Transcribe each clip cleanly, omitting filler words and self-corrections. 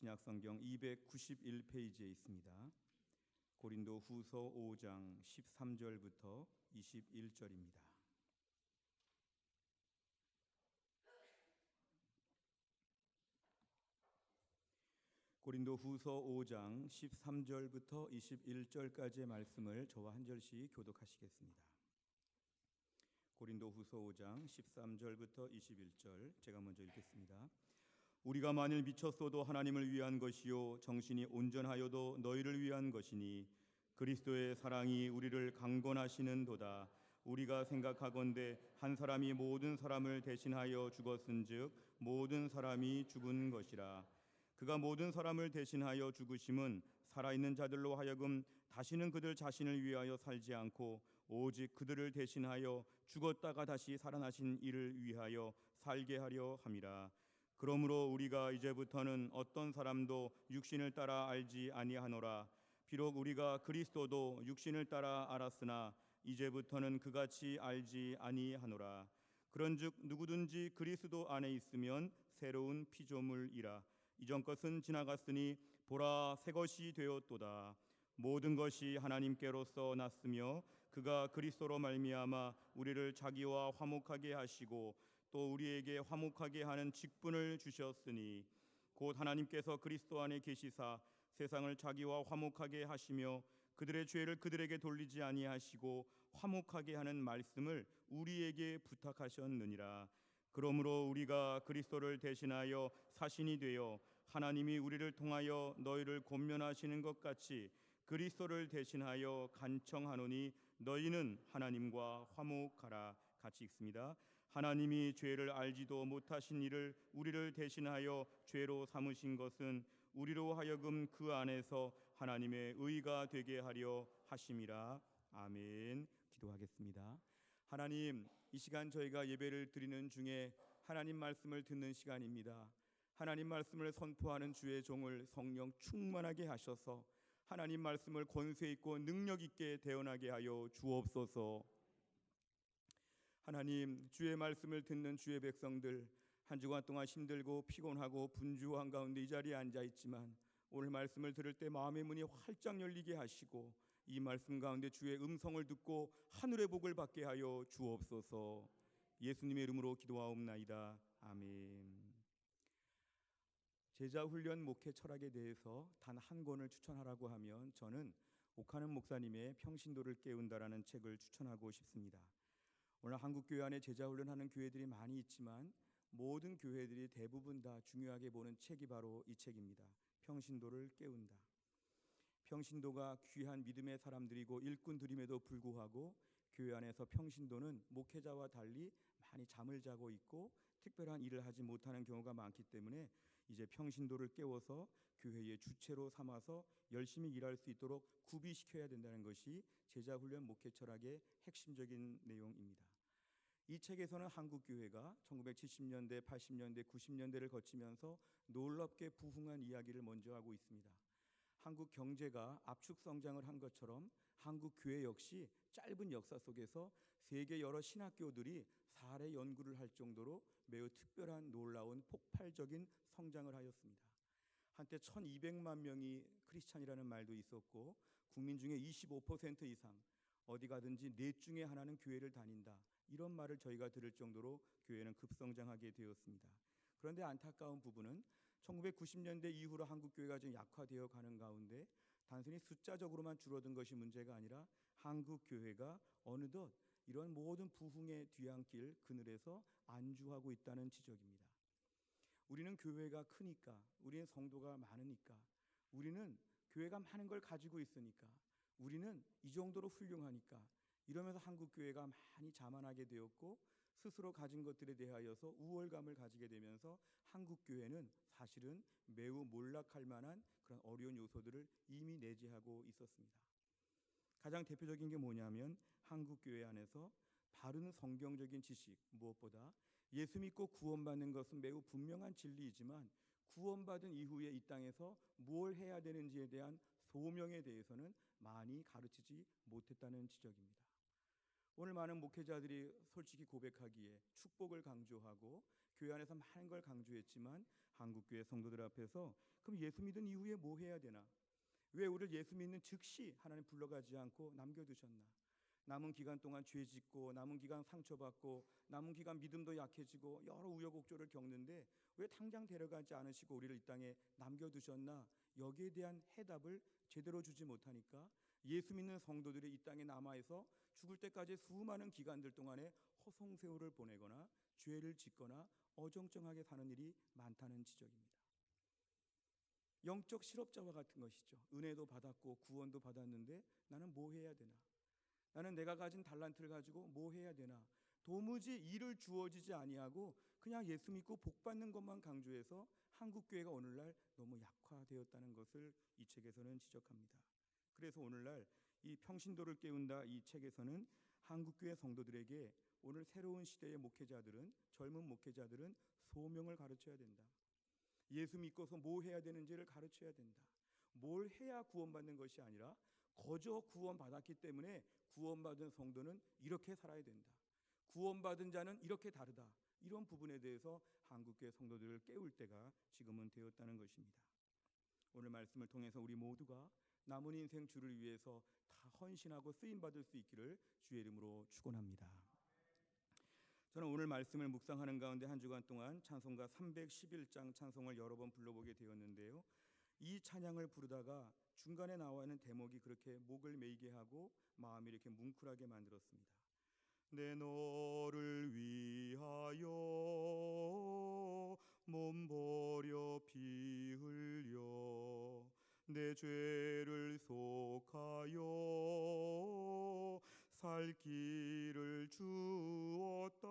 신약성경 291페이지에 있습니다. 고린도 후서 5장 13절부터 21절입니다. 고린도 후서 5장 13절부터 21절까지의 말씀을 저와 한 절씩 교독하시겠습니다. 고린도 후서 5장 13절부터 21절 제가 먼저 읽겠습니다. 우리가 만일 미쳤어도 하나님을 위한 것이요 정신이 온전하여도 너희를 위한 것이니 그리스도의 사랑이 우리를 강권하시는도다. 우리가 생각하건대 한 사람이 모든 사람을 대신하여 죽었은즉 모든 사람이 죽은 것이라. 그가 모든 사람을 대신하여 죽으심은 살아있는 자들로 하여금 다시는 그들 자신을 위하여 살지 않고 오직 그들을 대신하여 죽었다가 다시 살아나신 이를 위하여 살게 하려 함이라. 그러므로 우리가 이제부터는 어떤 사람도 육신을 따라 알지 아니하노라. 비록 우리가 그리스도도 육신을 따라 알았으나 이제부터는 그같이 알지 아니하노라. 그런즉 누구든지 그리스도 안에 있으면 새로운 피조물이라. 이전 것은 지나갔으니 보라 새 것이 되었도다. 모든 것이 하나님께로서 났으며 그가 그리스도로 말미암아 우리를 자기와 화목하게 하시고 또 우리에게 화목하게 하는 직분을 주셨으니 곧 하나님께서 그리스도 안에 계시사 세상을 자기와 화목하게 하시며 그들의 죄를 그들에게 돌리지 아니하시고 화목하게 하는 말씀을 우리에게 부탁하셨느니라. 그러므로 우리가 그리스도를 대신하여 사신이 되어 하나님이 우리를 통하여 너희를 권면하시는 것 같이 그리스도를 대신하여 간청하노니 너희는 하나님과 화목하라. 같이 읽습니다. 하나님이 죄를 알지도 못하신 이를 우리를 대신하여 죄로 삼으신 것은 우리로 하여금 그 안에서 하나님의 의가 되게 하려 하심이라. 아멘. 기도하겠습니다. 하나님, 이 시간 저희가 예배를 드리는 중에 하나님 말씀을 듣는 시간입니다. 하나님 말씀을 선포하는 주의 종을 성령 충만하게 하셔서 하나님 말씀을 권세 있고 능력 있게 대언하게 하여 주옵소서. 하나님, 주의 말씀을 듣는 주의 백성들 한 주간 동안 힘들고 피곤하고 분주한 가운데 이 자리에 앉아 있지만 오늘 말씀을 들을 때 마음의 문이 활짝 열리게 하시고 이 말씀 가운데 주의 음성을 듣고 하늘의 복을 받게 하여 주옵소서. 예수님의 이름으로 기도하옵나이다. 아멘. 제자훈련 목회 철학에 대해서 단 한 권을 추천하라고 하면 저는 옥하는 목사님의 평신도를 깨운다라는 책을 추천하고 싶습니다. 오늘 한국교회 안에 제자훈련하는 교회들이 많이 있지만 모든 교회들이 대부분 다 중요하게 보는 책이 바로 이 책입니다. 평신도를 깨운다. 평신도가 귀한 믿음의 사람들이고 일꾼들임에도 불구하고 교회 안에서 평신도는 목회자와 달리 많이 잠을 자고 있고 특별한 일을 하지 못하는 경우가 많기 때문에 이제 평신도를 깨워서 교회의 주체로 삼아서 열심히 일할 수 있도록 구비시켜야 된다는 것이 제자훈련 목회 철학의 핵심적인 내용입니다. 이 책에서는 한국교회가 1970년대, 80년대, 90년대를 거치면서 놀랍게 부흥한 이야기를 먼저 하고 있습니다. 한국 경제가 압축 성장을 한 것처럼 한국 교회 역시 짧은 역사 속에서 세계 여러 신학교들이 사례 연구를 할 정도로 매우 특별한 놀라운 폭발적인 성장을 하였습니다. 한때 1200만 명이 크리스찬이라는 말도 있었고 국민 중에 25% 이상 어디 가든지 넷 중에 하나는 교회를 다닌다, 이런 말을 저희가 들을 정도로 교회는 급성장하게 되었습니다. 그런데 안타까운 부분은 1990년대 이후로 한국교회가 좀 약화되어 가는 가운데 단순히 숫자적으로만 줄어든 것이 문제가 아니라 한국교회가 어느덧 이런 모든 부흥의 뒤안길 그늘에서 안주하고 있다는 지적입니다. 우리는 교회가 크니까, 우리는 성도가 많으니까, 우리는 교회가 많은 걸 가지고 있으니까, 우리는 이 정도로 훌륭하니까 이러면서 한국교회가 많이 자만하게 되었고 스스로 가진 것들에 대하여서 우월감을 가지게 되면서 한국교회는 사실은 매우 몰락할 만한 그런 어려운 요소들을 이미 내재하고 있었습니다. 가장 대표적인 게 뭐냐면 한국교회 안에서 바른 성경적인 지식, 무엇보다 예수 믿고 구원받는 것은 매우 분명한 진리이지만 구원받은 이후에 이 땅에서 뭘 해야 되는지에 대한 소명에 대해서는 많이 가르치지 못했다는 지적입니다. 오늘 많은 목회자들이 솔직히 고백하기에 축복을 강조하고 교회 안에서 많은 걸 강조했지만 한국교회 성도들 앞에서 그럼 예수 믿은 이후에 뭐 해야 되나? 왜 우리를 예수 믿는 즉시 하나님 불러가지 않고 남겨두셨나? 남은 기간 동안 죄 짓고, 남은 기간 상처받고, 남은 기간 믿음도 약해지고 여러 우여곡절을 겪는데 왜 당장 데려가지 않으시고 우리를 이 땅에 남겨두셨나? 여기에 대한 해답을 제대로 주지 못하니까 예수 믿는 성도들이 이 땅에 남아있어 죽을 때까지 수많은 기간들 동안에 허송세월을 보내거나 죄를 짓거나 어정쩡하게 사는 일이 많다는 지적입니다. 영적 실업자와 같은 것이죠. 은혜도 받았고 구원도 받았는데 나는 뭐 해야 되나? 나는 내가 가진 달란트를 가지고 뭐 해야 되나? 도무지 일을 주어지지 아니하고 그냥 예수 믿고 복 받는 것만 강조해서 한국교회가 오늘날 너무 약화되었다는 것을 이 책에서는 지적합니다. 그래서 오늘날 이 평신도를 깨운다 이 책에서는 한국교회 성도들에게 오늘 새로운 시대의 목회자들은, 젊은 목회자들은 소명을 가르쳐야 된다. 예수 믿고서 뭐 해야 되는지를 가르쳐야 된다. 뭘 해야 구원받는 것이 아니라 거저 구원받았기 때문에 구원받은 성도는 이렇게 살아야 된다. 구원받은 자는 이렇게 다르다. 이런 부분에 대해서 한국교회 성도들을 깨울 때가 지금은 되었다는 것입니다. 오늘 말씀을 통해서 우리 모두가 남은 인생 주를 위해서 다 헌신하고 쓰임받을 수 있기를 주의 이름으로 축원합니다. 저는 오늘 말씀을 묵상하는 가운데 한 주간 동안 찬송가 311장 찬송을 여러 번 불러보게 되었는데요. 이 찬양을 부르다가 중간에 나와 있는 대목이 그렇게 목을 메이게 하고 마음이 이렇게 뭉클하게 만들었습니다. 내 너를 위하여 몸 버려 피 흘려 내 죄를 속하여 살 길을 주었다.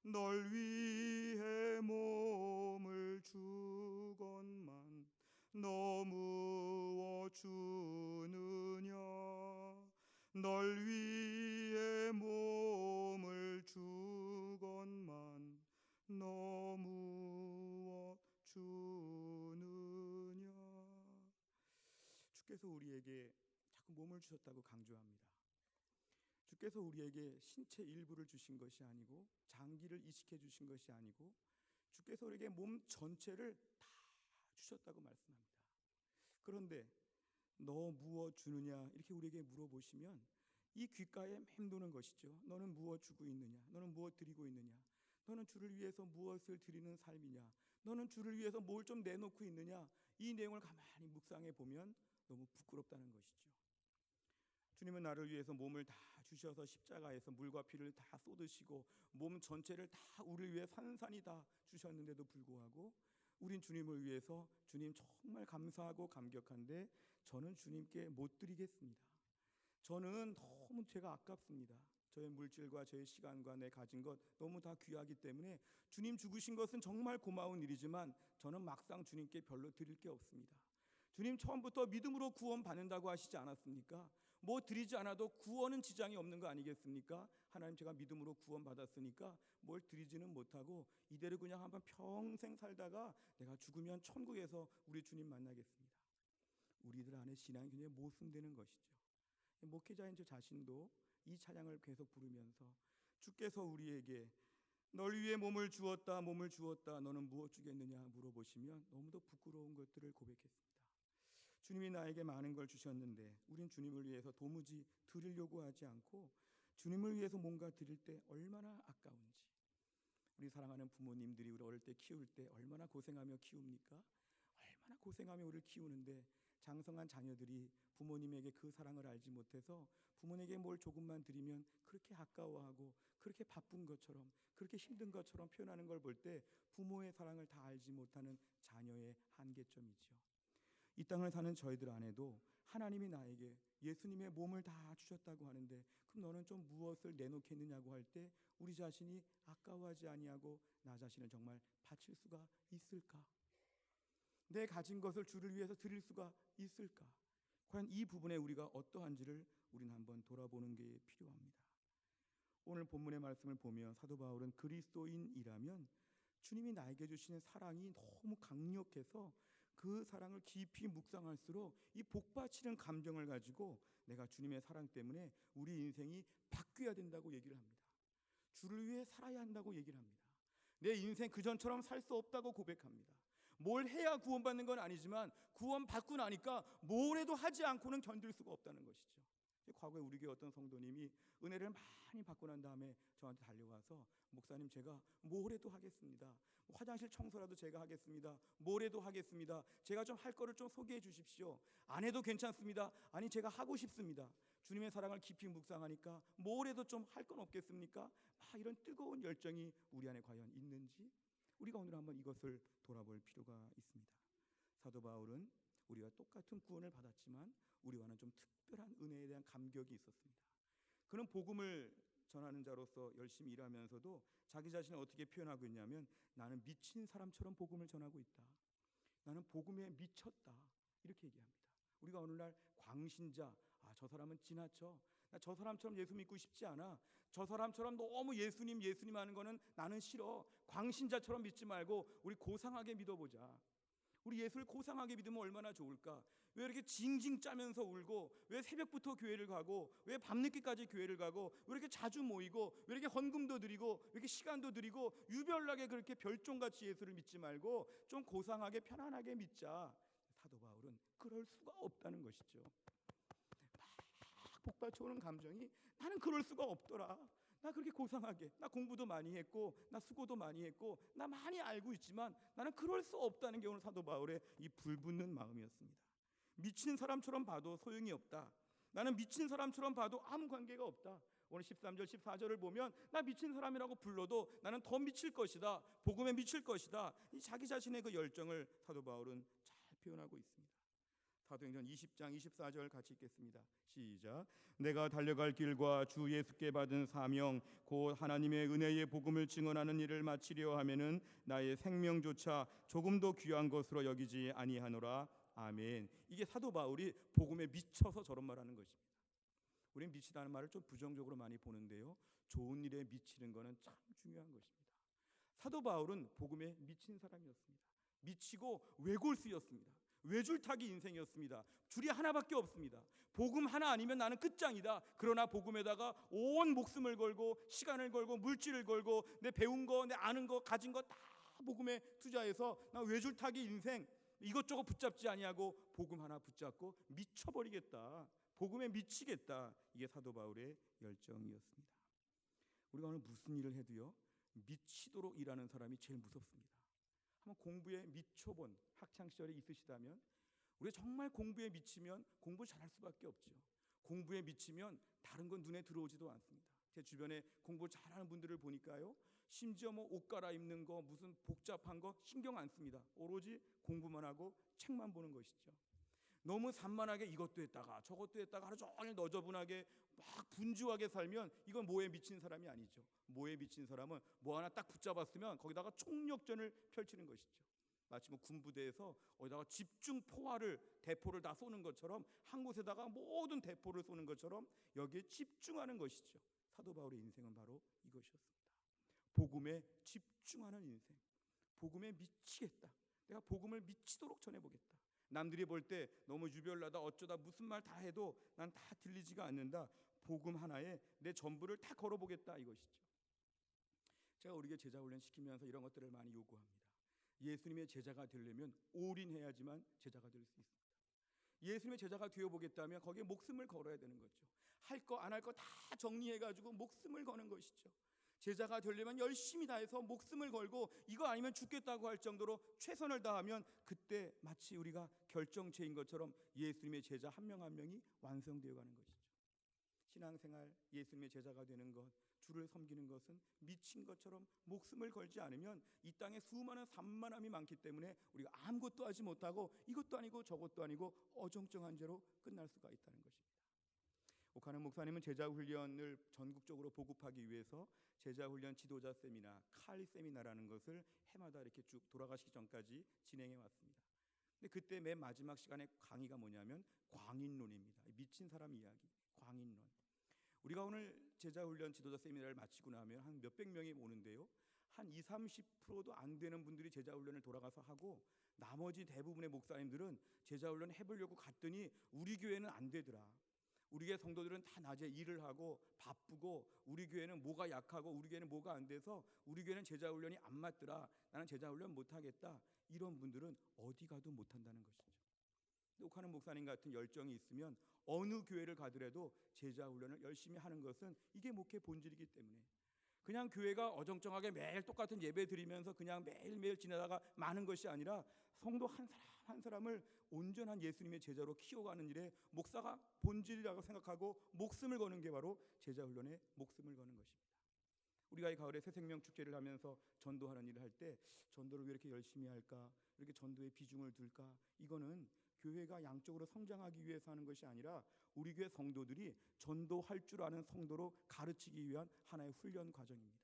널 위해 몸을 주건만 너무어 주느냐. 널 위해 몸을 주건만 너무어 주느냐. 주께서 우리에게 자꾸 몸을 주셨다고 강조합니다. 주께서 우리에게 신체 일부를 주신 것이 아니고 장기를 이식해 주신 것이 아니고 주께서 우리에게 몸 전체를 다 주셨다고 말씀합니다. 그런데 너 무엇 주느냐 이렇게 우리에게 물어보시면 이 귓가에 맴도는 것이죠. 너는 무엇 주고 있느냐? 너는 무엇 드리고 있느냐? 너는 주를 위해서 무엇을 드리는 삶이냐? 너는 주를 위해서 뭘 좀 내놓고 있느냐? 이 내용을 가만히 묵상해 보면 너무 부끄럽다는 것이죠. 주님은 나를 위해서 몸을 다 주셔서 십자가에서 물과 피를 다 쏟으시고 몸 전체를 다 우리를 위해 산산히 다 주셨는데도 불구하고 우린 주님을 위해서 주님 정말 감사하고 감격한데 저는 주님께 못 드리겠습니다. 저는 너무 제가 아깝습니다. 저의 물질과 저의 시간과 내 가진 것 너무 다 귀하기 때문에 주님 주신 것은 정말 고마운 일이지만 저는 막상 주님께 별로 드릴 게 없습니다. 주님 처음부터 믿음으로 구원 받는다고 하시지 않았습니까? 뭐 드리지 않아도 구원은 지장이 없는 거 아니겠습니까? 하나님 제가 믿음으로 구원 받았으니까 뭘 드리지는 못하고 이대로 그냥 한번 평생 살다가 내가 죽으면 천국에서 우리 주님 만나겠습니다. 우리들 안에 신앙이 굉장히 모순되는 것이죠. 목회자인 저 자신도 이 찬양을 계속 부르면서 주께서 우리에게 널 위해 몸을 주었다 너는 무엇 주겠느냐 물어보시면 너무도 부끄러운 것들을 고백했습니다. 주님이 나에게 많은 걸 주셨는데 우린 주님을 위해서 도무지 드리려고 하지 않고 주님을 위해서 뭔가 드릴 때 얼마나 아까운지. 우리 사랑하는 부모님들이 우리 어릴 때 키울 때 얼마나 고생하며 키웁니까? 얼마나 고생하며 우리를 키우는데 장성한 자녀들이 부모님에게 그 사랑을 알지 못해서 부모님에게 뭘 조금만 드리면 그렇게 아까워하고 그렇게 바쁜 것처럼 그렇게 힘든 것처럼 표현하는 걸 볼 때 부모의 사랑을 다 알지 못하는 자녀의 한계점이죠. 이 땅을 사는 저희들 안에도 하나님이 나에게 예수님의 몸을 다 주셨다고 하는데 그럼 너는 좀 무엇을 내놓겠느냐고 할 때 우리 자신이 아까워하지 아니하고 나 자신을 정말 바칠 수가 있을까? 내 가진 것을 주를 위해서 드릴 수가 있을까? 과연 이 부분에 우리가 어떠한지를 우리는 한번 돌아보는 게 필요합니다. 오늘 본문의 말씀을 보면 사도 바울은 그리스도인이라면 주님이 나에게 주시는 사랑이 너무 강력해서 그 사랑을 깊이 묵상할수록 이 복받치는 감정을 가지고 내가 주님의 사랑 때문에 우리 인생이 바뀌어야 된다고 얘기를 합니다. 주를 위해 살아야 한다고 얘기를 합니다. 내 인생 그전처럼 살 수 없다고 고백합니다. 뭘 해야 구원받는 건 아니지만 구원받고 나니까 뭘 해도 하지 않고는 견딜 수가 없다는 것이죠. 과거에 우리 교회 어떤 성도님이 은혜를 많이 받고 난 다음에 저한테 달려와서 목사님, 제가 뭘 해도 하겠습니다. 화장실 청소라도 제가 하겠습니다. 뭘 해도 하겠습니다. 제가 좀 할 거를 좀 소개해 주십시오. 안 해도 괜찮습니다. 아니, 제가 하고 싶습니다. 주님의 사랑을 깊이 묵상하니까 뭘 해도 좀 할 건 없겠습니까? 이런 뜨거운 열정이 우리 안에 과연 있는지 우리가 오늘 한번 이것을 돌아볼 필요가 있습니다. 사도 바울은 우리와 똑같은 구원을 받았지만 우리와는 좀 특별한 은혜에 대한 감격이 있었습니다. 그는 복음을 전하는 자로서 열심히 일하면서도 자기 자신을 어떻게 표현하고 있냐면, 나는 미친 사람처럼 복음을 전하고 있다. 나는 복음에 미쳤다. 이렇게 얘기합니다. 우리가 오늘날 광신자, 저 사람은 지나쳐. 나 저 사람처럼 예수 믿고 싶지 않아. 저 사람처럼 너무 예수님 하는 거는 나는 싫어. 광신자처럼 믿지 말고 우리 고상하게 믿어보자. 우리 예수를 고상하게 믿으면 얼마나 좋을까? 왜 이렇게 징징 짜면서 울고, 왜 새벽부터 교회를 가고, 왜 밤늦게까지 교회를 가고, 왜 이렇게 자주 모이고, 왜 이렇게 헌금도 드리고, 왜 이렇게 시간도 드리고, 유별나게 그렇게 별종같이 예수를 믿지 말고 좀 고상하게 편안하게 믿자. 사도 바울은 그럴 수가 없다는 것이죠. 막 복받쳐오는 감정이, 나는 그럴 수가 없더라. 나 그렇게 고상하게, 나 공부도 많이 했고, 나 수고도 많이 했고, 나 많이 알고 있지만 나는 그럴 수 없다는 게 오늘 사도 바울의 이 불붙는 마음이었습니다. 미친 사람처럼 봐도 소용이 없다. 나는 미친 사람처럼 봐도 아무 관계가 없다. 오늘 13절 14절을 보면 나 미친 사람이라고 불러도 나는 더 미칠 것이다. 복음에 미칠 것이다. 이 자기 자신의 그 열정을 사도 바울은 잘 표현하고 있습니다. 사도행전 20장 24절 같이 읽겠습니다. 시작. 내가 달려갈 길과 주 예수께 받은 사명 곧 하나님의 은혜의 복음을 증언하는 일을 마치려 하면은 나의 생명조차 조금도 귀한 것으로 여기지 아니하노라. 아멘. 이게 사도 바울이 복음에 미쳐서 저런 말하는 것입니다. 우리는 미치다는 말을 좀 부정적으로 많이 보는데요, 좋은 일에 미치는 것은 참 중요한 것입니다. 사도 바울은 복음에 미친 사람이었습니다. 미치고 외골수였습니다. 외줄타기 인생이었습니다. 줄이 하나밖에 없습니다. 복음 하나 아니면 나는 끝장이다. 그러나 복음에다가 온 목숨을 걸고 시간을 걸고 물질을 걸고 내 배운 거, 내 아는 거, 가진 거 다 복음에 투자해서 나 외줄타기 인생 이것저것 붙잡지 아니하고 복음 하나 붙잡고 미쳐버리겠다. 복음에 미치겠다. 이게 사도 바울의 열정이었습니다. 우리가 오늘 무슨 일을 해도요, 미치도록 일하는 사람이 제일 무섭습니다. 한번 공부에 미쳐본 학창시절에 있으시다면, 우리가 정말 공부에 미치면 공부 잘할 수밖에 없죠. 공부에 미치면 다른 건 눈에 들어오지도 않습니다. 제 주변에 공부 잘하는 분들을 보니까요, 심지어 옷 갈아입는 거 무슨 복잡한 거 신경 안 씁니다. 오로지 공부만 하고 책만 보는 것이죠. 너무 산만하게 이것도 했다가 저것도 했다가 하루 종일 너저분하게 막 분주하게 살면 이건 뭐에 미친 사람이 아니죠. 뭐에 미친 사람은 뭐 하나 딱 붙잡았으면 거기다가 총력전을 펼치는 것이죠. 마치 군부대에서 어디다가 집중 포화를 대포를 다 쏘는 것처럼, 한 곳에다가 모든 대포를 쏘는 것처럼 여기에 집중하는 것이죠. 사도 바울의 인생은 바로 이것이었습니다. 복음에 집중하는 인생. 복음에 미치겠다. 내가 복음을 미치도록 전해보겠다. 남들이 볼 때 너무 유별나다, 어쩌다 무슨 말 다 해도 난 다 들리지가 않는다. 복음 하나에 내 전부를 다 걸어보겠다, 이것이죠. 제가 우리에게 제자 훈련 시키면서 이런 것들을 많이 요구합니다. 예수님의 제자가 되려면 올인해야지만 제자가 될 수 있습니다. 예수님의 제자가 되어보겠다면 거기에 목숨을 걸어야 되는 거죠. 할 거 안 할 거 다 정리해가지고 목숨을 거는 것이죠. 제자가 되려면 열심히 다해서 목숨을 걸고 이거 아니면 죽겠다고 할 정도로 최선을 다하면 그때 마치 우리가 결정체인 것처럼 예수님의 제자 한 명 한 명이 완성되어 가는 것이죠. 신앙생활, 예수님의 제자가 되는 것, 주를 섬기는 것은 미친 것처럼 목숨을 걸지 않으면 이 땅에 수많은 산만함이 많기 때문에 우리가 아무것도 하지 못하고 이것도 아니고 저것도 아니고 어정쩡한 죄로 끝날 수가 있다는 것입니다. 옥하는 목사님은 제자훈련을 전국적으로 보급하기 위해서 제자훈련 지도자 세미나, 칼 세미나라는 것을 해마다 이렇게 쭉 돌아가시기 전까지 진행해 왔습니다. 근데 그때 맨 마지막 시간에 강의가 뭐냐면 광인론입니다. 미친 사람 이야기, 광인론. 우리가 오늘 제자훈련 지도자 세미나를 마치고 나면 한 몇백 명이 오는데요, 한 20, 30%도 안 되는 분들이 제자훈련을 돌아가서 하고, 나머지 대부분의 목사님들은 제자훈련 해보려고 갔더니 우리 교회는 안 되더라. 우리 교회 성도들은 다 낮에 일을 하고 바쁘고 우리 교회는 뭐가 약하고 우리 교회는 뭐가 안 돼서 우리 교회는 제자훈련이 안 맞더라. 나는 제자훈련 못하겠다. 이런 분들은 어디 가도 못한다는 것이죠. 옥하는 목사님 같은 열정이 있으면 어느 교회를 가더라도 제자훈련을 열심히 하는 것은 이게 목회 본질이기 때문에 그냥 교회가 어정쩡하게 매일 똑같은 예배 드리면서 그냥 매일매일 지내다가 마는 것이 아니라 성도 한 사람 한 사람을 온전한 예수님의 제자로 키워가는 일에 목사가 본질이라고 생각하고 목숨을 거는 게 바로 제자훈련에 목숨을 거는 것입니다. 우리가 이 가을에 새생명 축제를 하면서 전도하는 일을 할 때 전도를 왜 이렇게 열심히 할까? 이렇게 전도에 비중을 둘까? 이거는 교회가 양적으로 성장하기 위해서 하는 것이 아니라 우리 교회 성도들이 전도할 줄 아는 성도로 가르치기 위한 하나의 훈련 과정입니다.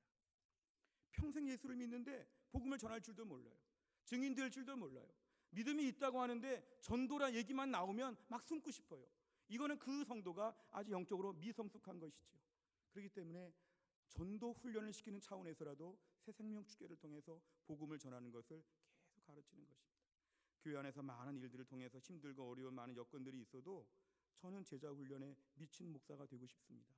평생 예수를 믿는데 복음을 전할 줄도 몰라요. 증인 될 줄도 몰라요. 믿음이 있다고 하는데 전도란 얘기만 나오면 막 숨고 싶어요. 이거는 그 성도가 아직 영적으로 미성숙한 것이죠. 그렇기 때문에 전도 훈련을 시키는 차원에서라도 새생명 축제를 통해서 복음을 전하는 것을 계속 가르치는 것입니다. 교회 안에서 많은 일들을 통해서 힘들고 어려운 많은 여건들이 있어도 저는 제자 훈련에 미친 목사가 되고 싶습니다.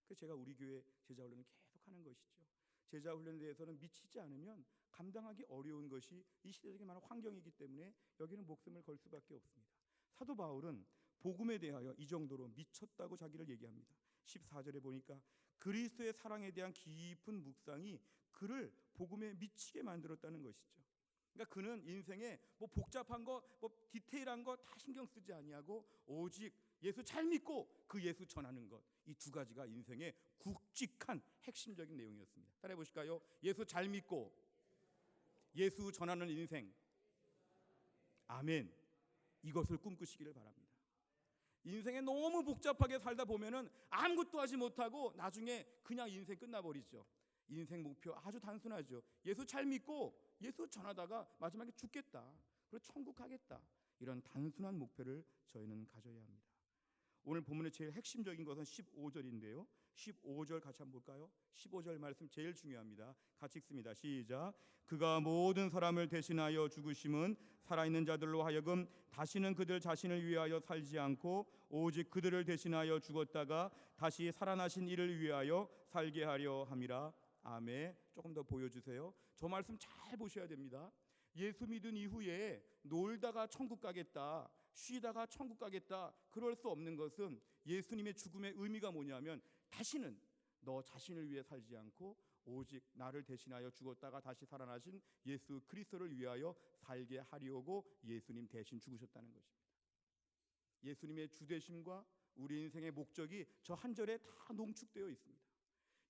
그래서 제가 우리 교회 제자 훈련을 계속 하는 것이죠. 제자 훈련에 대해서는 미치지 않으면 감당하기 어려운 것이 이 시대적인 많은 환경이기 때문에 여기는 목숨을 걸 수밖에 없습니다. 사도 바울은 복음에 대하여 이 정도로 미쳤다고 자기를 얘기합니다. 14절에 보니까 그리스도의 사랑에 대한 깊은 묵상이 그를 복음에 미치게 만들었다는 것이죠. 그러니까 그는 인생에 뭐 복잡한 거, 뭐 디테일한 거 다 신경 쓰지 아니하고 오직 예수 잘 믿고 그 예수 전하는 것, 이 두 가지가 인생의 굵직한 핵심적인 내용이었습니다. 따라해 보실까요? 예수 잘 믿고 예수 전하는 인생. 아멘. 이것을 꿈꾸시기를 바랍니다. 인생에 너무 복잡하게 살다 보면은 아무것도 하지 못하고 나중에 그냥 인생 끝나버리죠. 인생 목표 아주 단순하죠. 예수 잘 믿고 예수 전하다가 마지막에 죽겠다. 그리고 천국 가겠다. 이런 단순한 목표를 저희는 가져야 합니다. 오늘 본문의 제일 핵심적인 것은 15절인데요. 15절 같이 한번 볼까요? 15절 말씀 제일 중요합니다. 같이 읽습니다. 시작. 그가 모든 사람을 대신하여 죽으심은 살아있는 자들로 하여금 다시는 그들 자신을 위하여 살지 않고 오직 그들을 대신하여 죽었다가 다시 살아나신 이를 위하여 살게 하려 함이라. 아멘. 조금 더 보여주세요. 저 말씀 잘 보셔야 됩니다. 예수 믿은 이후에 놀다가 천국 가겠다, 쉬다가 천국 가겠다, 그럴 수 없는 것은 예수님의 죽음의 의미가 뭐냐면 다시는 너 자신을 위해 살지 않고 오직 나를 대신하여 죽었다가 다시 살아나신 예수 그리스도를 위하여 살게 하려고 예수님 대신 죽으셨다는 것입니다. 예수님의 주되심과 우리 인생의 목적이 저 한 절에 다 농축되어 있습니다.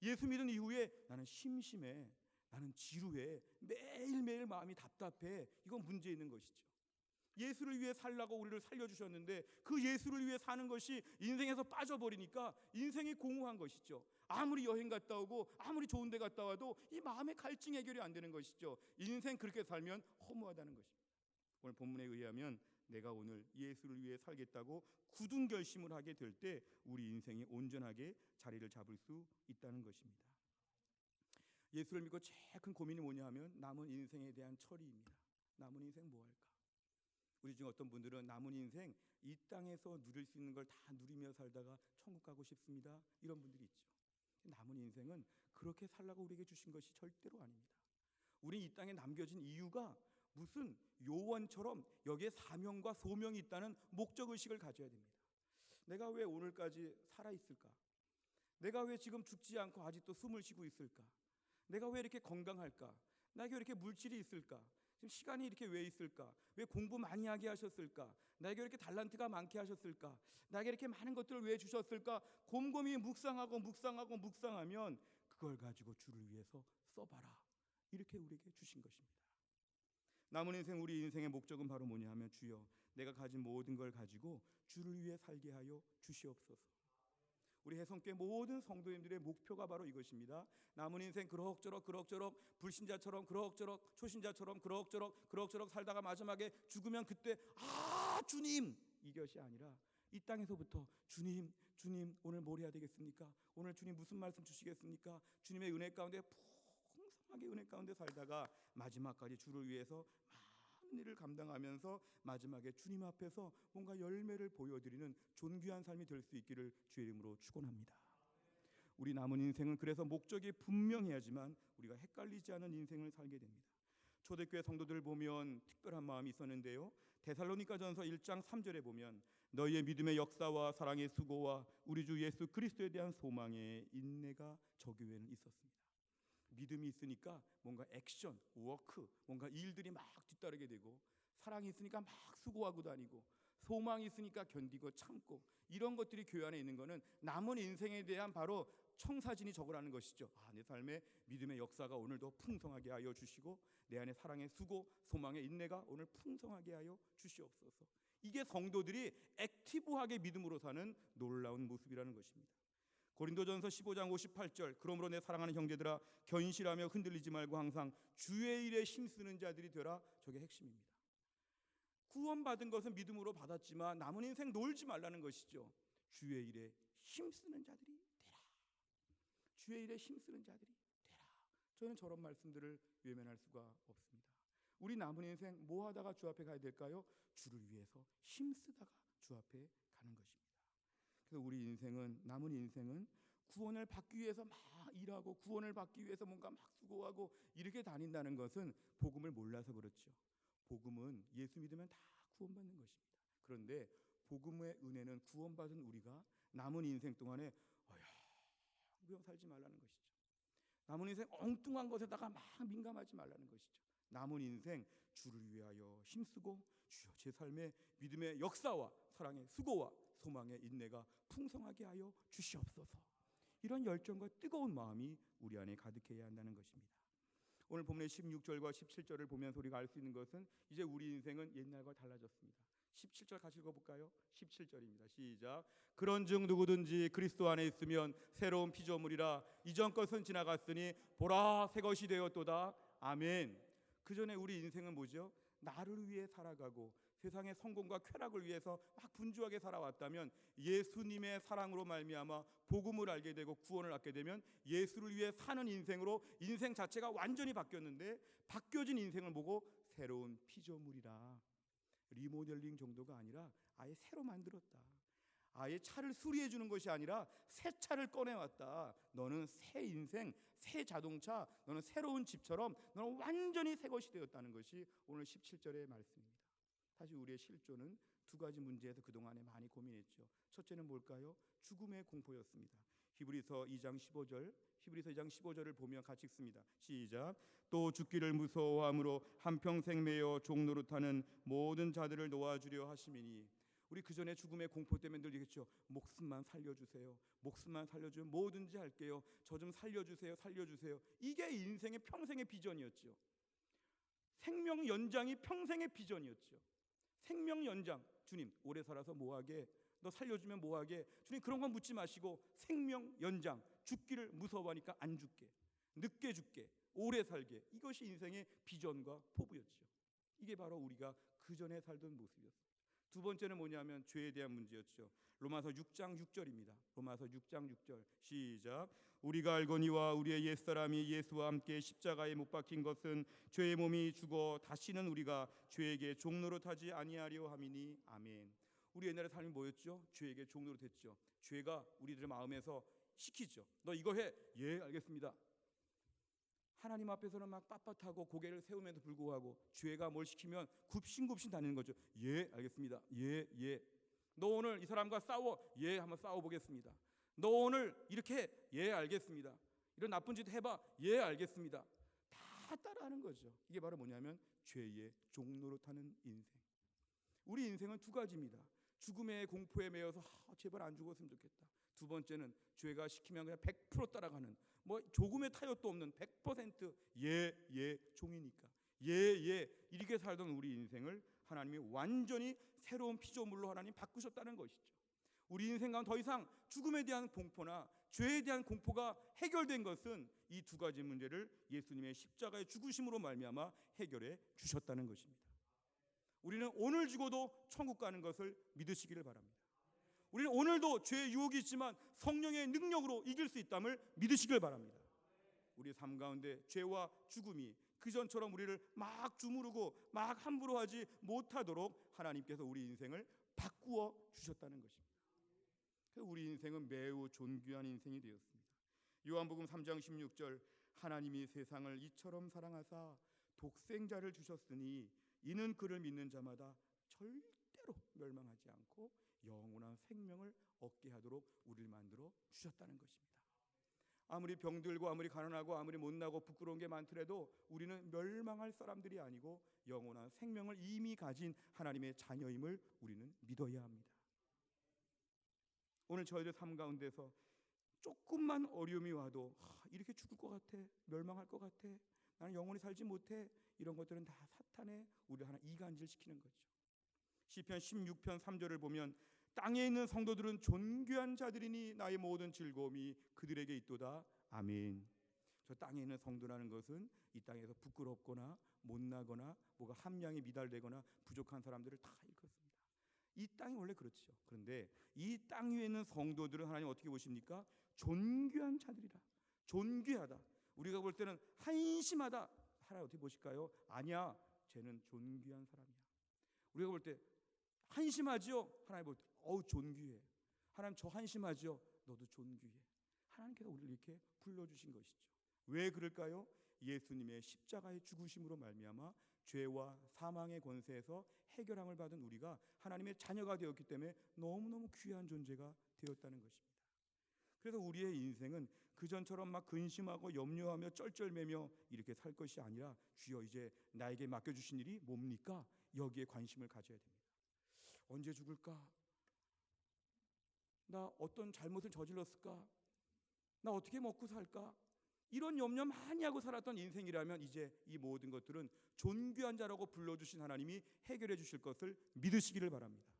예수 믿은 이후에 나는 심심해, 나는 지루해, 매일매일 마음이 답답해, 이건 문제 있는 것이죠. 예수를 위해 살라고 우리를 살려주셨는데 그 예수를 위해 사는 것이 인생에서 빠져버리니까 인생이 공허한 것이죠. 아무리 여행 갔다 오고 아무리 좋은 데 갔다 와도 이 마음의 갈증 해결이 안 되는 것이죠. 인생 그렇게 살면 허무하다는 것입니다. 오늘 본문에 의하면 내가 오늘 예수를 위해 살겠다고 굳은 결심을 하게 될 때 우리 인생이 온전하게 자리를 잡을 수 있다는 것입니다. 예수를 믿고 제일 큰 고민이 뭐냐 하면 남은 인생에 대한 처리입니다. 남은 인생 뭐 할까? 우리 중 어떤 분들은 남은 인생 이 땅에서 누릴 수 있는 걸 다 누리며 살다가 천국 가고 싶습니다. 이런 분들이 있죠. 남은 인생은 그렇게 살라고 우리에게 주신 것이 절대로 아닙니다. 우리 이 땅에 남겨진 이유가 무슨 요원처럼 여기에 사명과 소명이 있다는 목적의식을 가져야 됩니다. 내가 왜 오늘까지 살아있을까? 내가 왜 지금 죽지 않고 아직도 숨을 쉬고 있을까? 내가 왜 이렇게 건강할까? 나에게 왜 이렇게 물질이 있을까? 지금 시간이 이렇게 왜 있을까? 왜 공부 많이 하게 하셨을까? 나에게 왜 이렇게 달란트가 많게 하셨을까? 나에게 이렇게 많은 것들을 왜 주셨을까? 곰곰이 묵상하면 그걸 가지고 주를 위해서 써봐라. 이렇게 우리에게 주신 것입니다. 남은 인생 우리 인생의 목적은 바로 뭐냐 하면 주여 내가 가진 모든 걸 가지고 주를 위해 살게 하여 주시옵소서. 우리 해성교회 모든 성도님들의 목표가 바로 이것입니다. 남은 인생 그럭저럭 불신자처럼 그럭저럭 초신자처럼 그럭저럭 살다가 마지막에 죽으면 그때 주님 이것이 아니라 이 땅에서부터 주님 오늘 뭘 해야 되겠습니까? 오늘 주님 무슨 말씀 주시겠습니까? 주님의 은혜 가운데 풍성하게 은혜 가운데 살다가 마지막까지 주를 위해서 많은 일을 감당하면서 마지막에 주님 앞에서 뭔가 열매를 보여드리는 존귀한 삶이 될 수 있기를 주의 이름으로 축원합니다. 우리 남은 인생은 그래서 목적이 분명해야지만 우리가 헷갈리지 않은 인생을 살게 됩니다. 초대교회 성도들 보면 특별한 마음이 있었는데요. 데살로니가전서 1장 3절에 보면 너희의 믿음의 역사와 사랑의 수고와 우리 주 예수 그리스도에 대한 소망의 인내가 저 교회는 있었습니다. 믿음이 있으니까 뭔가 액션, 워크, 뭔가 일들이 막 뒤따르게 되고, 사랑이 있으니까 막 수고하고 다니고, 소망이 있으니까 견디고 참고, 이런 것들이 교회 안에 있는 것은 남은 인생에 대한 바로 청사진이 적으라는 것이죠. 내 삶의 믿음의 역사가 오늘도 풍성하게 하여 주시고, 내 안에 사랑의 수고, 소망의 인내가 오늘 풍성하게 하여 주시옵소서. 이게 성도들이 액티브하게 믿음으로 사는 놀라운 모습이라는 것입니다. 고린도전서 15장 58절, 그러므로 내 사랑하는 형제들아 견실하며 흔들리지 말고 항상 주의 일에 힘쓰는 자들이 되라. 저게 핵심입니다. 구원받은 것은 믿음으로 받았지만 남은 인생 놀지 말라는 것이죠. 주의 일에 힘쓰는 자들이 되라. 주의 일에 힘쓰는 자들이 되라. 저는 저런 말씀들을 외면할 수가 없습니다. 우리 남은 인생 뭐 하다가 주 앞에 가야 될까요? 주를 위해서 힘쓰다가 주 앞에 가는 것입니다. 그래서 우리 인생은, 남은 인생은 구원을 받기 위해서 막 일하고 구원을 받기 위해서 뭔가 막 수고하고 이렇게 다닌다는 것은 복음을 몰라서 그렇죠. 복음은 예수 믿으면 다 구원받는 것입니다. 그런데 복음의 은혜는 구원받은 우리가 남은 인생 동안에 우영 살지 말라는 것이죠. 남은 인생 엉뚱한 것에다가 막 민감하지 말라는 것이죠. 남은 인생 주를 위하여 힘쓰고 주여 제 삶의 믿음의 역사와 사랑의 수고와 소망의 인내가 풍성하게 하여 주시옵소서. 이런 열정과 뜨거운 마음이 우리 안에 가득해야 한다는 것입니다. 오늘 본문의 16절과 17절을 보면서 우리가 알 수 있는 것은 이제 우리 인생은 옛날과 달라졌습니다. 17절 같이 읽어볼까요? 17절입니다. 시작. 그런즉 누구든지 그리스도 안에 있으면 새로운 피조물이라 이전 것은 지나갔으니 보라 새 것이 되었도다. 아멘. 그 전에 우리 인생은 뭐죠? 나를 위해 살아가고 세상의 성공과 쾌락을 위해서 막 분주하게 살아왔다면 예수님의 사랑으로 말미암아 복음을 알게 되고 구원을 얻게 되면 예수를 위해 사는 인생으로 인생 자체가 완전히 바뀌었는데, 바뀌어진 인생을 보고 새로운 피조물이라, 리모델링 정도가 아니라 아예 새로 만들었다. 아예 차를 수리해 주는 것이 아니라 새 차를 꺼내왔다. 너는 새 인생, 새 자동차, 너는 새로운 집처럼 너는 완전히 새 것이 되었다는 것이 오늘 17절의 말씀입니다. 사실 우리의 실존은 두 가지 문제에서 그동안에 많이 고민했죠. 첫째는 뭘까요? 죽음의 공포였습니다. 히브리서 2장 15절을 보면 같이 읽습니다. 시작. 또 죽기를 무서워함으로 한평생 매여 종노릇하는 모든 자들을 놓아주려 하심이니. 우리 그 전에 죽음의 공포 때문에 늘 얘기했죠. 목숨만 살려주세요. 목숨만 살려주면 뭐든지 할게요. 저 좀 살려주세요. 이게 인생의 평생의 비전이었죠. 생명 연장이 평생의 비전이었죠. 생명 연장. 주님 오래 살아서 뭐하게? 너 살려주면 뭐하게? 주님 그런 건 묻지 마시고 생명 연장. 죽기를 무서워하니까 안 죽게, 늦게 죽게, 오래 살게. 이것이 인생의 비전과 포부였죠. 이게 바로 우리가 그 전에 살던 모습이었어요. 두 번째는 뭐냐면 죄에 대한 문제였죠. 로마서 6장 6절입니다. 로마서 6장 6절 시작. 우리가 알거니와 우리의 옛사람이 예수와 함께 십자가에 못 박힌 것은 죄의 몸이 죽어 다시는 우리가 죄에게 종노릇하지 아니하려 함이니. 아멘. 우리 옛날의 삶이 뭐였죠? 죄에게 종노릇했죠. 죄가 우리들의 마음에서 시키죠. 너 이거 해. 예 알겠습니다. 하나님 앞에서는 막 빳빳하고 고개를 세우면서 불구하고 죄가 뭘 시키면 굽신굽신 다니는 거죠. 예 알겠습니다. 예. 너 오늘 이 사람과 싸워. 예 한번 싸워보겠습니다. 너 오늘 이렇게 해. 예 알겠습니다. 이런 나쁜 짓 해봐. 예 알겠습니다. 다 따라하는 거죠. 이게 바로 뭐냐면 죄의 종노릇하는 인생. 우리 인생은 두 가지입니다. 죽음의 공포에 매여서 제발 안 죽었으면 좋겠다. 두 번째는 죄가 시키면 그냥 100% 따라가는, 뭐 조금의 타협도 없는 100% 예 종이니까 예 이렇게 살던 우리 인생을 하나님이 완전히 새로운 피조물로 하나님 바꾸셨다는 것이죠. 우리 인생 가운데 더 이상 죽음에 대한 공포나 죄에 대한 공포가 해결된 것은 이 두 가지 문제를 예수님의 십자가의 죽으심으로 말미암아 해결해 주셨다는 것입니다. 우리는 오늘 죽어도 천국 가는 것을 믿으시기를 바랍니다. 우리는 오늘도 죄의 유혹이 있지만 성령의 능력으로 이길 수 있다를 믿으시길 바랍니다. 우리 삶 가운데 죄와 죽음이 그전처럼 우리를 막 주무르고 막 함부로 하지 못하도록 하나님께서 우리 인생을 바꾸어 주셨다는 것입니다. 우리 인생은 매우 존귀한 인생이 되었습니다. 요한복음 3장 16절, 하나님이 세상을 이처럼 사랑하사 독생자를 주셨으니 이는 그를 믿는 자마다 절대로 멸망하지 않고 영원한 생명을 얻게 하도록 우리를 만들어 주셨다는 것입니다. 아무리 병들고 아무리 가난하고 아무리 못나고 부끄러운 게 많더라도 우리는 멸망할 사람들이 아니고 영원한 생명을 이미 가진 하나님의 자녀임을 우리는 믿어야 합니다. 오늘 저희들 삶 가운데서 조금만 어려움이 와도 이렇게 죽을 것 같아, 멸망할 것 같아, 나는 영원히 살지 못해, 이런 것들은 다 사탄의 우리를 하나 이간질시키는 거죠. 시편 16편 3절을 보면 땅에 있는 성도들은 존귀한 자들이니 나의 모든 즐거움이 그들에게 있도다. 아멘. 저 땅에 있는 성도라는 것은 이 땅에서 부끄럽거나 못나거나 뭐가 함량이 미달되거나 부족한 사람들을 다 일컫습니다. 이 땅이 원래 그렇죠. 그런데 이 땅 위에 있는 성도들은 하나님 어떻게 보십니까? 존귀한 자들이라. 존귀하다. 우리가 볼 때는 한심하다. 하나님 어떻게 보실까요? 아니야, 쟤는 존귀한 사람이야. 우리가 볼 때 한심하지요? 하나님 볼 때 어우 존귀해. 하나님 저 한심하지요? 너도 존귀해. 하나님께서 우리를 이렇게 불러주신 것이죠. 왜 그럴까요? 예수님의 십자가의 죽으심으로 말미암아 죄와 사망의 권세에서 해결함을 받은 우리가 하나님의 자녀가 되었기 때문에 너무너무 귀한 존재가 되었다는 것입니다. 그래서 우리의 인생은 그전처럼 막 근심하고 염려하며 쩔쩔매며 이렇게 살 것이 아니라 주여 이제 나에게 맡겨주신 일이 뭡니까? 여기에 관심을 가져야 됩니다. 언제 죽을까? 나 어떤 잘못을 저질렀을까? 나 어떻게 먹고 살까? 이런 염려 많이 하고 살았던 인생이라면 이제 이 모든 것들은 존귀한 자라고 불러주신 하나님이 해결해 주실 것을 믿으시기를 바랍니다.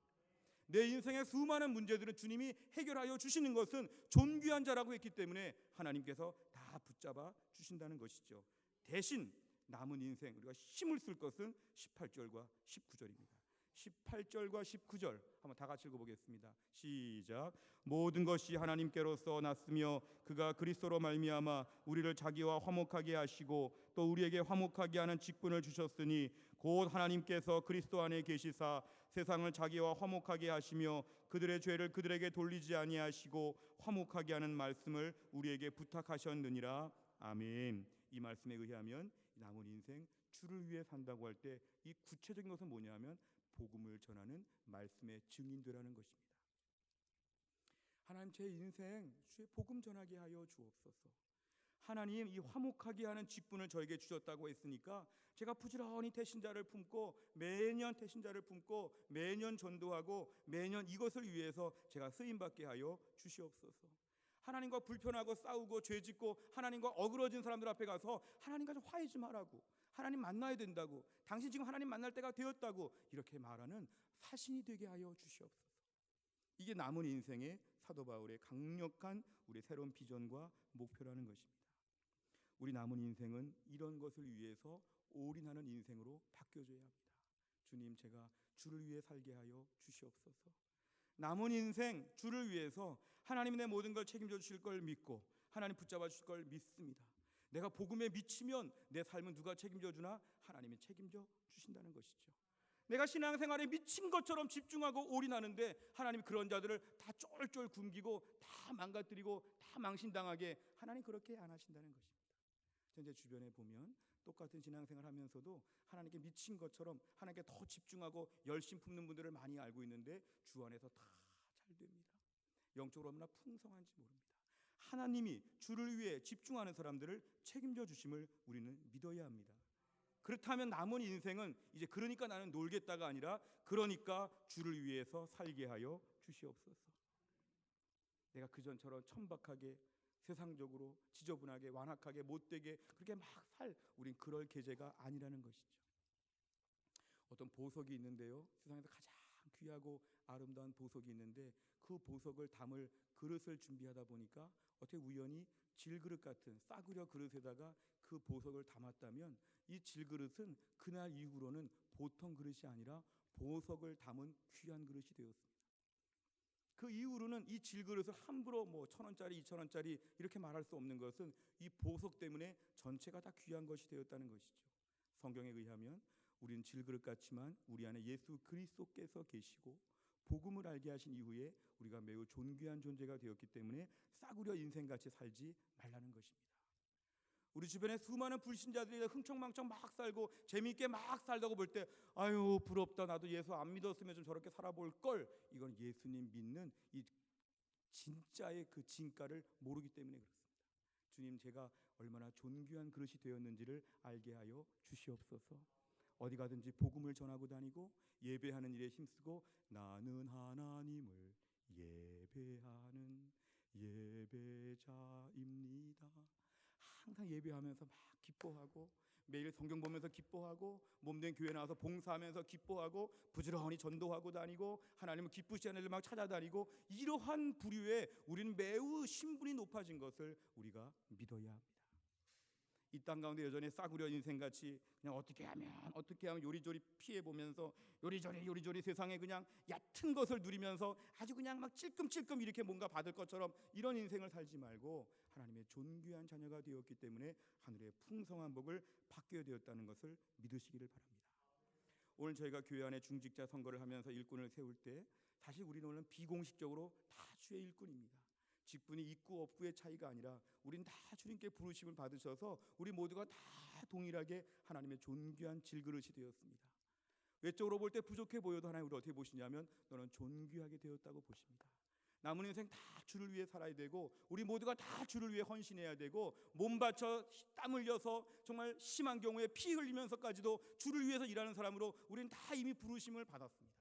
내 인생의 수많은 문제들은 주님이 해결하여 주시는 것은 존귀한 자라고 했기 때문에 하나님께서 다 붙잡아 주신다는 것이죠. 대신 남은 인생 우리가 힘을 쓸 것은 18절과 19절입니다. 18절과 19절 한번 다 같이 읽어보겠습니다. 시작. 모든 것이 하나님께로서 났으며 그가 그리스도로 말미암아 우리를 자기와 화목하게 하시고 또 우리에게 화목하게 하는 직분을 주셨으니 곧 하나님께서 그리스도 안에 계시사 세상을 자기와 화목하게 하시며 그들의 죄를 그들에게 돌리지 아니하시고 화목하게 하는 말씀을 우리에게 부탁하셨느니라. 아멘. 이 말씀에 의하면 남은 인생 주를 위해 산다고 할 때 이 구체적인 것은 뭐냐면 복음을 전하는 말씀의 증인되라는 것입니다. 하나님 제 인생 주의 복음 전하게 하여 주옵소서. 하나님 이 화목하게 하는 직분을 저에게 주셨다고 했으니까 제가 부지런히 태신자를 품고 매년 태신자를 품고 매년 전도하고 매년 이것을 위해서 제가 쓰임받게 하여 주시옵소서. 하나님과 불편하고 싸우고 죄짓고 하나님과 어그러진 사람들 앞에 가서 하나님과 좀 화해 좀 하라고, 하나님 만나야 된다고, 당신 지금 하나님 만날 때가 되었다고 이렇게 말하는 사신이 되게 하여 주시옵소서. 이게 남은 인생의 사도 바울의 강력한 우리 새로운 비전과 목표라는 것입니다. 우리 남은 인생은 이런 것을 위해서 올인하는 인생으로 바뀌어져야 합니다. 주님 제가 주를 위해 살게 하여 주시옵소서. 남은 인생 주를 위해서 하나님이 내 모든 걸 책임져 주실 걸 믿고 하나님 붙잡아 주실 걸 믿습니다. 내가 복음에 미치면 내 삶은 누가 책임져 주나? 하나님이 책임져 주신다는 것이죠. 내가 신앙생활에 미친 것처럼 집중하고 올인하는데 하나님이 그런 자들을 다 쫄쫄 굶기고 다 망가뜨리고 다 망신당하게 하나님 그렇게 안 하신다는 것입니다. 제 주변에 보면 똑같은 신앙생활 하면서도 하나님께 미친 것처럼 하나님께 더 집중하고 열심 품는 분들을 많이 알고 있는데 주 안에서 다 잘 됩니다. 영적으로 얼마나 풍성한지 모릅니다. 하나님이 주를 위해 집중하는 사람들을 책임져 주심을 우리는 믿어야 합니다. 그렇다면 남은 인생은 이제 그러니까 나는 놀겠다가 아니라 그러니까 주를 위해서 살게 하여 주시옵소서. 내가 그전처럼 천박하게 세상적으로 지저분하게 완악하게 못되게 그렇게 막 살 우린 그럴 계제가 아니라는 것이죠. 어떤 보석이 있는데요, 세상에서 가장 귀하고 아름다운 보석이 있는데 그 보석을 담을 그릇을 준비하다 보니까 어떻게 우연히 질그릇 같은 싸구려 그릇에다가 그 보석을 담았다면 이 질그릇은 그날 이후로는 보통 그릇이 아니라 보석을 담은 귀한 그릇이 되었습니다. 그 이후로는 이 질그릇을 함부로 1,000원짜리 2,000원짜리 이렇게 말할 수 없는 것은 이 보석 때문에 전체가 다 귀한 것이 되었다는 것이죠. 성경에 의하면 우리는 질그릇 같지만 우리 안에 예수 그리스도께서 계시고 복음을 알게 하신 이후에 우리가 매우 존귀한 존재가 되었기 때문에 싸구려 인생같이 살지 말라는 것입니다. 우리 주변에 수많은 불신자들이 흥청망청 막 살고 재미있게 막 살다고 볼 때 아유 부럽다, 나도 예수 안 믿었으면 좀 저렇게 살아볼 걸. 이건 예수님 믿는 이 진짜의 그 진가를 모르기 때문에 그렇습니다. 주님, 제가 얼마나 존귀한 그릇이 되었는지를 알게 하여 주시옵소서. 어디 가든지 복음을 전하고 다니고 예배하는 일에 힘쓰고 나는 하나님을 예배하는 예배자입니다. 항상 예배하면서 막 기뻐하고 매일 성경 보면서 기뻐하고 몸된 교회 나와서 봉사하면서 기뻐하고 부지런히 전도하고 다니고 하나님을 기쁘시는 일을 막 찾아다니고 이러한 부류에 우리는 매우 신분이 높아진 것을 우리가 믿어야 합니다. 이 땅 가운데 여전히 싸구려 인생같이 그냥 어떻게 하면 요리조리 피해보면서 요리조리 세상에 그냥 얕은 것을 누리면서 아주 그냥 막 찔끔찔끔 이렇게 뭔가 받을 것처럼 이런 인생을 살지 말고 하나님의 존귀한 자녀가 되었기 때문에 하늘의 풍성한 복을 받게 되었다는 것을 믿으시기를 바랍니다. 오늘 저희가 교회 안에 중직자 선거를 하면서 일꾼을 세울 때 사실 우리는 오늘 비공식적으로 다 주의 일꾼입니다. 직분이 있고 없고의 차이가 아니라 우린 다 주님께 부르심을 받으셔서 우리 모두가 다 동일하게 하나님의 존귀한 질그릇이 되었습니다. 외적으로 볼 때 부족해 보여도 하나님 우리 어떻게 보시냐면 너는 존귀하게 되었다고 보십니다. 남은 인생 다 주를 위해 살아야 되고 우리 모두가 다 주를 위해 헌신해야 되고 몸 바쳐 땀 흘려서 정말 심한 경우에 피 흘리면서까지도 주를 위해서 일하는 사람으로 우리는 다 이미 부르심을 받았습니다.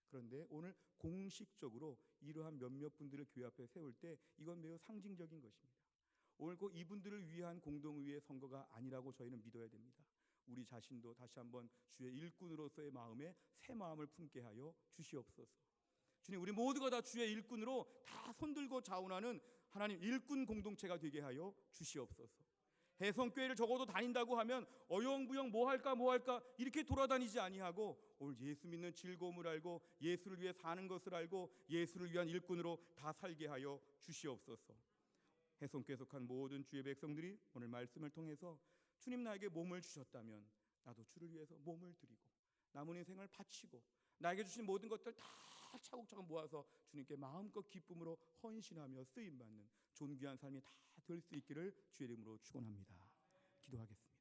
그런데 오늘 공식적으로 이러한 몇몇 분들을 교회 앞에 세울 때 이건 매우 상징적인 것입니다. 오늘 꼭 이분들을 위한 공동의회 선거가 아니라고 저희는 믿어야 됩니다. 우리 자신도 다시 한번 주의 일꾼으로서의 마음에 새 마음을 품게 하여 주시옵소서. 주님, 우리 모두가 다 주의 일꾼으로 다 손들고 자원하는 하나님 일꾼 공동체가 되게 하여 주시옵소서. 해성교회를 적어도 다닌다고 하면 어영부영 뭐 할까 이렇게 돌아다니지 아니하고 오늘 예수 믿는 즐거움을 알고 예수를 위해 사는 것을 알고 예수를 위한 일꾼으로 다 살게 하여 주시옵소서. 해성교회 속한 모든 주의 백성들이 오늘 말씀을 통해서 주님 나에게 몸을 주셨다면 나도 주를 위해서 몸을 드리고 남은 인생을 바치고 나에게 주신 모든 것들 다 차곡차곡 모아서 주님께 마음껏 기쁨으로 헌신하며 쓰임받는 존귀한 삶이 다 될 수 있기를 주의 이름으로 축원합니다. 기도하겠습니다.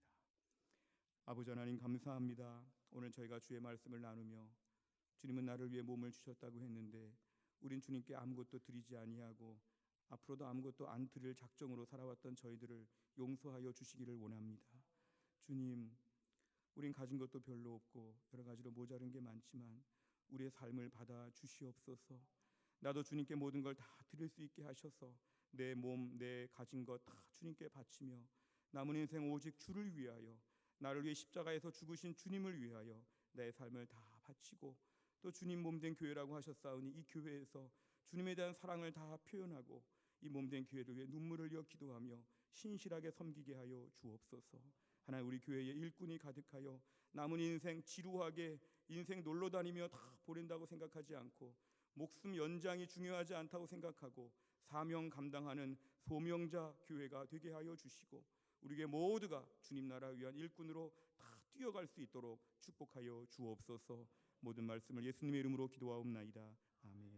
아버지 하나님 감사합니다. 오늘 저희가 주의 말씀을 나누며 주님은 나를 위해 몸을 주셨다고 했는데 우린 주님께 아무것도 드리지 아니하고 앞으로도 아무것도 안 드릴 작정으로 살아왔던 저희들을 용서하여 주시기를 원합니다. 주님, 우린 가진 것도 별로 없고 여러 가지로 모자른 게 많지만 우리의 삶을 받아 주시옵소서. 나도 주님께 모든 걸 다 드릴 수 있게 하셔서 내 몸, 내 가진 것 다 주님께 바치며 남은 인생 오직 주를 위하여 나를 위해 십자가에서 죽으신 주님을 위하여 내 삶을 다 바치고 또 주님 몸된 교회라고 하셨사오니 이 교회에서 주님에 대한 사랑을 다 표현하고 이 몸된 교회를 위해 눈물을 흘려 기도하며 신실하게 섬기게 하여 주옵소서. 하나님, 우리 교회에 일꾼이 가득하여 남은 인생 지루하게 인생 놀러 다니며 다 보낸다고 생각하지 않고 목숨 연장이 중요하지 않다고 생각하고 사명 감당하는 소명자 교회가 되게 하여 주시고 우리에게 모두가 주님 나라 위한 일꾼으로 다 뛰어갈 수 있도록 축복하여 주옵소서. 모든 말씀을 예수님의 이름으로 기도하옵나이다. 아멘.